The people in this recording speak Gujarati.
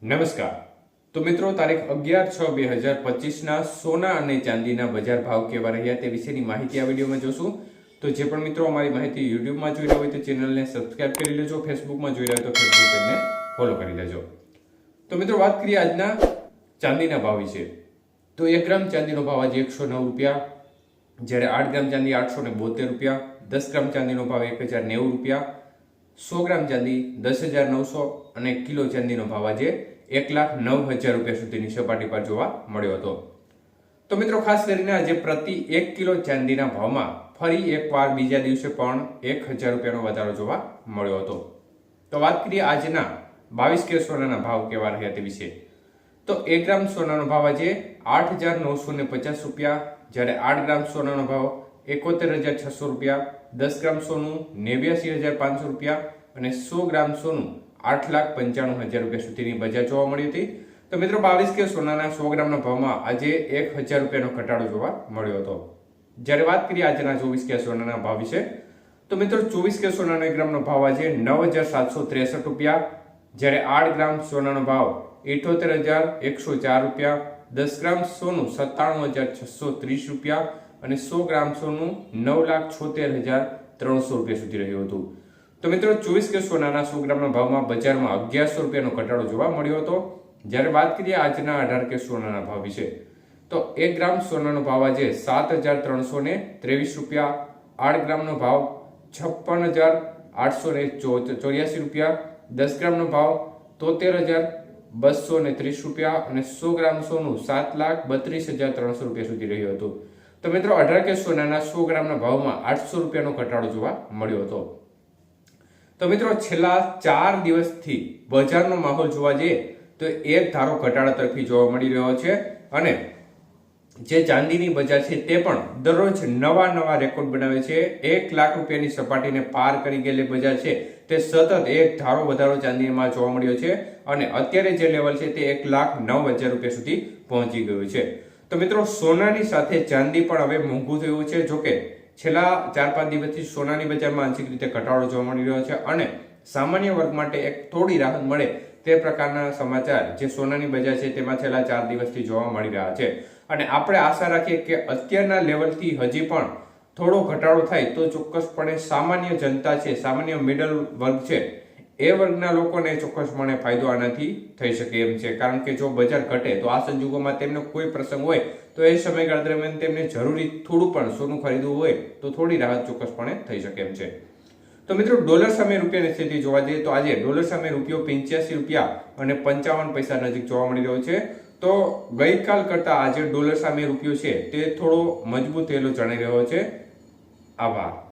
નમસ્કાર. તો મિત્રો, તારીખ 11/6/2025 સોના અને ચાંદીના બજાર ભાવ કેવા રહ્યા તે વિશેની માહિતી આ વિડીયોમાં જોશું. તો જે પણ મિત્રો અમારી માહિતી યુટ્યુબમાં જોઈ રહ્યા હોય તો ચેનલને સબસ્ક્રાઇબ કરી લેજો, ફેસબુકમાં જોઈ રહ્યા હોય તો ફેસબુક પેજને ફોલો કરી લેજો. તો મિત્રો, વાત કરીએ આજના ચાંદીના ભાવ વિશે. તો 1 ગ્રામ ચાંદીનો ભાવ આજે 109 રૂપિયા, જ્યારે 8 ગ્રામ ચાંદી 872 રૂપિયા, 10 ગ્રામ ચાંદીનો ભાવ 1090 રૂપિયા, 100 ગ્રામ ચાંદી 10,900 અને કિલો ચાંદીનો ભાવ આજે 1,09,000 રૂપિયા સુધીની સપાટી પર જોવા મળ્યો હતો. તો મિત્રો, ખાસ કરીને આજે પ્રતિ 1 કિલો ચાંદીના ભાવમાં ફરી એકવાર બીજા દિવસે પણ 1,000 રૂપિયાનો વધારો જોવા મળ્યો હતો. તો વાત કરીએ આજના 22 કેરેટ સોનાના ભાવ કેવા રહ્યા તે વિશે. તો 1 ગ્રામ સોનાનો ભાવ આજે 8,950 રૂપિયા, જ્યારે 8 ગ્રામ સોનાનો ભાવ 71,600 રૂપિયા, 10 ગ્રામ સોનું 89,500 રૂપિયા અને 100 ગ્રામ સોનું 8,95,000 રૂપિયા સુધીની બજાર જોવા મળી હતી. તો મિત્રો, 22 કેરેટ સોનાના 100 ગ્રામના ભાવમાં આજે 1,000 રૂપિયાનો ઘટાડો જોવા મળ્યો હતો. જ્યારે વાત કરીએ આજના 24 કેરેટ સોનાના ભાવ વિશે, તો મિત્રો 24 કેરેટ સોનાના 1 ગ્રામનો ભાવ આજે 9,763 રૂપિયા, જ્યારે 8 ગ્રામ સોનાનો ભાવ 78,104 રૂપિયા, 10 ગ્રામ સોનું 97,630 રૂપિયા અને 100 ગ્રામ સોનું 9,76,300 રૂપિયા સુધી રહ્યું હતું. તો મિત્રો, 24 કેરેટ સોનાના 100 ગ્રામના ભાવમાં બજારમાં 1,100 રૂપિયાનો ઘટાડો જોવા મળ્યો હતો. જ્યારે વાત કરીએ આજના 18 કેરેટ સોનાના ભાવ વિશે, તો 1 ગ્રામ સોનાનો ભાવ આજે 7,323 રૂપિયા, 8 ગ્રામનો ભાવ 56,884 રૂપિયા, 10 ગ્રામનો ભાવ 73,230 રૂપિયા અને 100 ગ્રામ સોનું 7,32,300 રૂપિયા સુધી રહ્યું હતું. તો મિત્રો, 18 કેરેટ સોનાના 100 ગ્રામના ભાવમાં 800 રૂપિયાનો ઘટાડો જોવા મળ્યો હતો. તો મિત્રો, છેલ્લા 4 દિવસથી બજારનો માહોલ જોવા જઈએ તો એક ધારો ઘટાડા તરફી જોવા મળી રહ્યો છે અને જે ચાંદીની બજાર છે તે પણ દરરોજ નવા રેકોર્ડ બનાવે છે. 1 લાખ રૂપિયાની સપાટીને પાર કરી ગયેલી બજાર છે તે સતત એક ધારો વધારો ચાંદીમાં જોવા મળ્યો છે અને અત્યારે જે લેવલ છે તે 1,09,000 રૂપિયા સુધી પહોંચી ગયું છે. તો મિત્રો, સોનાની સાથે ચાંદી પણ હવે મોંઘું થયું છે. જોકે છેલ્લા 4-5 દિવસથી સોનાની બજારમાં આંશિક રીતે ઘટાડો જોવા મળી રહ્યો છે અને સામાન્ય વર્ગ માટે એક થોડી રાહત મળે તે પ્રકારના સમાચાર જે સોનાની બજાર છે તેમાં છેલ્લા 4 દિવસથી જોવા મળી રહ્યા છે. અને આપણે આશા રાખીએ કે અત્યારના લેવલથી હજી પણ થોડો ઘટાડો થાય તો ચોક્કસપણે સામાન્ય જનતા છે, સામાન્ય મિડલ વર્ગ છે, એ વર્ગના લોકોને ચોક્કસપણે ફાયદો આનાથી થઈ શકે એમ છે. કારણ કે જો બજાર ઘટે તો આ સંજોગોમાં તેમને કોઈ પ્રસંગ હોય તો એ સમયગાળા દરમિયાન તેમને જરૂરી થોડું પણ સોનું ખરીદવું હોય તો થોડી રાહત ચોક્કસપણે થઈ શકે એમ છે. તો મિત્રો, ડોલર સામે રૂપિયાની સ્થિતિ જોવા જઈએ તો આજે ડોલર સામે રૂપિયો 85 રૂપિયા અને 55 પૈસા નજીક જોવા મળી રહ્યો છે. તો ગઈકાલ કરતા આજે ડોલર સામે રૂપિયો છે તે થોડો મજબૂત થયેલો જણાઈ રહ્યો છે. આભાર.